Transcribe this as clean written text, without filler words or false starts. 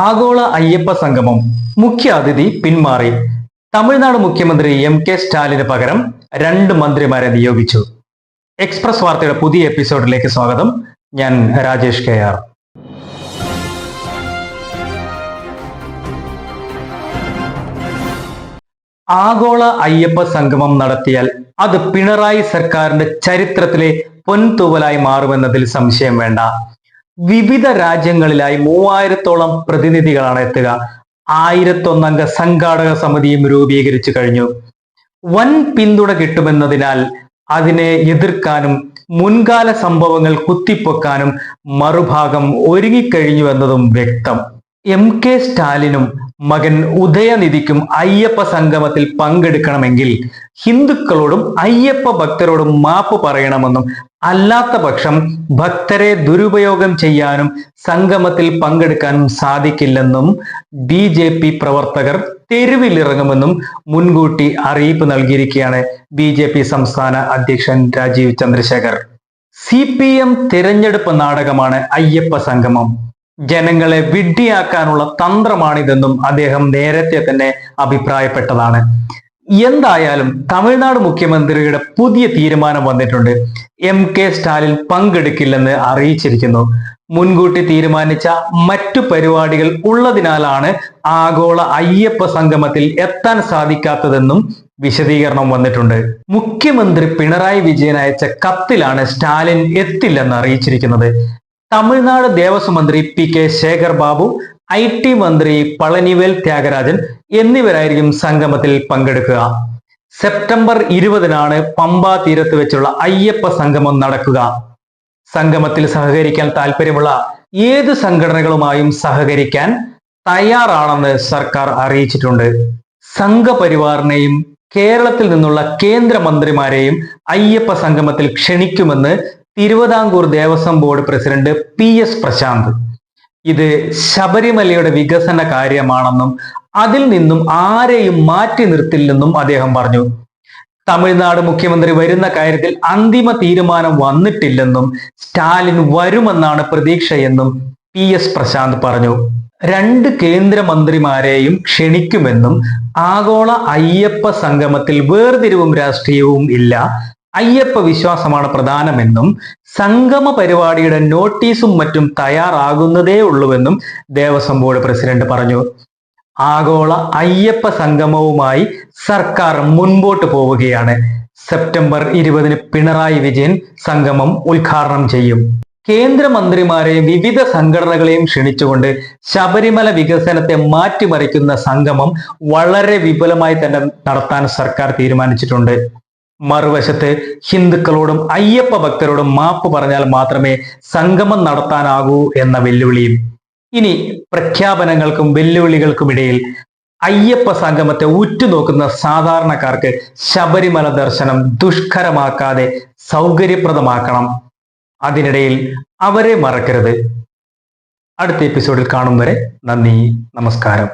ആഗോള അയ്യപ്പ സംഗമം മുഖ്യ അതിഥി പിന്മാറി. തമിഴ്നാട് മുഖ്യമന്ത്രി എം.കെ. സ്റ്റാലിന് പകരം 2 മന്ത്രിമാരെ നിയോഗിച്ചു. എക്സ്പ്രസ് വാർത്തയുടെ പുതിയ എപ്പിസോഡിലേക്ക് സ്വാഗതം. ഞാൻ രാജേഷ് കെ.ആർ. ആഗോള അയ്യപ്പ സംഗമം നടത്തിയാൽ അത് പിണറായി സർക്കാരിന്റെ ചരിത്രത്തിലെ പൊൻതൂവലായി മാറുമെന്നതിൽ സംശയം വേണ്ട. വിവിധ രാജ്യങ്ങളിലായി 3000-ഓളം പ്രതിനിധികളാണ് എത്തുക. 1001 അംഗ സംഘാടക സമിതിയും രൂപീകരിച്ചു കഴിഞ്ഞു. വൻ പിന്തുണ കിട്ടുമെന്നതിനാൽ അതിനെ എതിർക്കാനും മുൻകാല സംഭവങ്ങൾ കുത്തിപ്പൊക്കാനും മറുഭാഗം ഒരുങ്ങിക്കഴിഞ്ഞു എന്നതും വ്യക്തം. എം.കെ. സ്റ്റാലിനും മകൻ ഉദയനിധിക്കും അയ്യപ്പ സംഗമത്തിൽ പങ്കെടുക്കണമെങ്കിൽ ഹിന്ദുക്കളോടും അയ്യപ്പ ഭക്തരോടും മാപ്പ് പറയണമെന്നും അല്ലാത്ത പക്ഷം ഭക്തരെ ദുരുപയോഗം ചെയ്യാനും സംഗമത്തിൽ പങ്കെടുക്കാനും സാധിക്കില്ലെന്നും BJP പ്രവർത്തകർ തെരുവിലിറങ്ങുമെന്നും മുൻകൂട്ടി അറിയിപ്പ് നൽകിയിരിക്കുകയാണ് BJP സംസ്ഥാന അധ്യക്ഷൻ രാജീവ് ചന്ദ്രശേഖർ. CPM തിരഞ്ഞെടുപ്പ് നാടകമാണ് അയ്യപ്പ സംഗമം. ജനങ്ങളെ വിഡ്ഢിയാക്കാനുള്ള തന്ത്രമാണിതെന്നും അദ്ദേഹം നേരത്തെ തന്നെ അഭിപ്രായപ്പെട്ടതാണ്. എന്തായാലും തമിഴ്നാട് മുഖ്യമന്ത്രിയുടെ പുതിയ തീരുമാനം വന്നിട്ടുണ്ട്. എം.കെ. സ്റ്റാലിൻ പങ്കെടുക്കില്ലെന്ന് അറിയിച്ചിരിക്കുന്നു. മുൻകൂട്ടി തീരുമാനിച്ച മറ്റു പരിപാടികൾ ഉള്ളതിനാലാണ് ആഗോള അയ്യപ്പ സംഗമത്തിൽ എത്താൻ സാധിക്കാത്തതെന്നും വിശദീകരണം വന്നിട്ടുണ്ട്. മുഖ്യമന്ത്രി പിണറായി വിജയൻ അയച്ച കത്തിലാണ് സ്റ്റാലിൻ എത്തില്ലെന്ന് അറിയിച്ചിരിക്കുന്നത്. തമിഴ്നാട് ദേവസ്വം മന്ത്രി P.K. ശേഖർ ബാബു, IT മന്ത്രി പളനിവേൽ ത്യാഗരാജൻ എന്നിവരായിരിക്കും സംഗമത്തിൽ പങ്കെടുക്കുക. സെപ്റ്റംബർ 20-നാണ് പമ്പാ തീരത്ത് വെച്ചുള്ള അയ്യപ്പ സംഗമം നടക്കുക. സംഗമത്തിൽ സഹകരിക്കാൻ താല്പര്യമുള്ള ഏത് സംഘടനകളുമായും സഹകരിക്കാൻ തയ്യാറാണെന്ന് സർക്കാർ അറിയിച്ചിട്ടുണ്ട്. സംഘപരിവാറിനെയും കേരളത്തിൽ നിന്നുള്ള കേന്ദ്രമന്ത്രിമാരെയും അയ്യപ്പ സംഗമത്തിൽ ക്ഷണിക്കുമെന്ന് Thiruvithamkoor Devaswom board president PS Prashanth. ഇത് ശബരിമലയുടെ വികസന കാര്യമാണെന്നും അതിൽ നിന്നും ആരെയും മാറ്റി നിർത്തില്ലെന്നും അദ്ദേഹം പറഞ്ഞു. തമിഴ്നാട് മുഖ്യമന്ത്രി വരുന്ന കാര്യത്തിൽ അന്തിമ തീരുമാനം വന്നിട്ടില്ലെന്നും സ്റ്റാലിൻ വരുമെന്നാണ് പ്രതീക്ഷയെന്നും PS പ്രശാന്ത് പറഞ്ഞു. 2 കേന്ദ്രമന്ത്രിമാരെയും ക്ഷണിക്കുമെന്നും ആഗോള അയ്യപ്പ സംഗമത്തിൽ വേർതിരിവും രാഷ്ട്രീയവും ഇല്ല, അയ്യപ്പ വിശ്വാസമാണ് പ്രധാനമെന്നും സംഗമ പരിപാടിയുടെ നോട്ടീസും മറ്റും തയ്യാറാകുന്നതേ ഉള്ളൂവെന്നും ദേവസ്വം ബോർഡ് പ്രസിഡന്റ് പറഞ്ഞു. ആഗോള അയ്യപ്പ സംഗമവുമായി സർക്കാർ മുൻപോട്ട് പോവുകയാണ്. സെപ്റ്റംബർ 20-ന് പിണറായി വിജയൻ സംഗമം ഉദ്ഘാടനം ചെയ്യും. കേന്ദ്രമന്ത്രിമാരെയും വിവിധ സംഘടനകളെയും ക്ഷണിച്ചുകൊണ്ട് ശബരിമല വികസനത്തെ മാറ്റിമറിക്കുന്ന സംഗമം വളരെ വിപുലമായി തന്നെ നടത്താൻ സർക്കാർ തീരുമാനിച്ചിട്ടുണ്ട്. മറുവശത്ത് ഹിന്ദുക്കളോടും അയ്യപ്പ ഭക്തരോടും മാപ്പ് പറഞ്ഞാൽ മാത്രമേ സംഗമം നടത്താനാകൂ എന്ന വെല്ലുവിളിയും. ഇനി പ്രഖ്യാപനങ്ങൾക്കും വെല്ലുവിളികൾക്കുമിടയിൽ അയ്യപ്പ സംഗമത്തെ ഉറ്റുനോക്കുന്ന സാധാരണക്കാർക്ക് ശബരിമല ദർശനം ദുഷ്കരമാക്കാതെ സൗകര്യപ്രദമാക്കണം. അതിനിടയിൽ അവരെ മറക്കരുത്. അടുത്ത എപ്പിസോഡിൽ കാണും വരെ നന്ദി, നമസ്കാരം.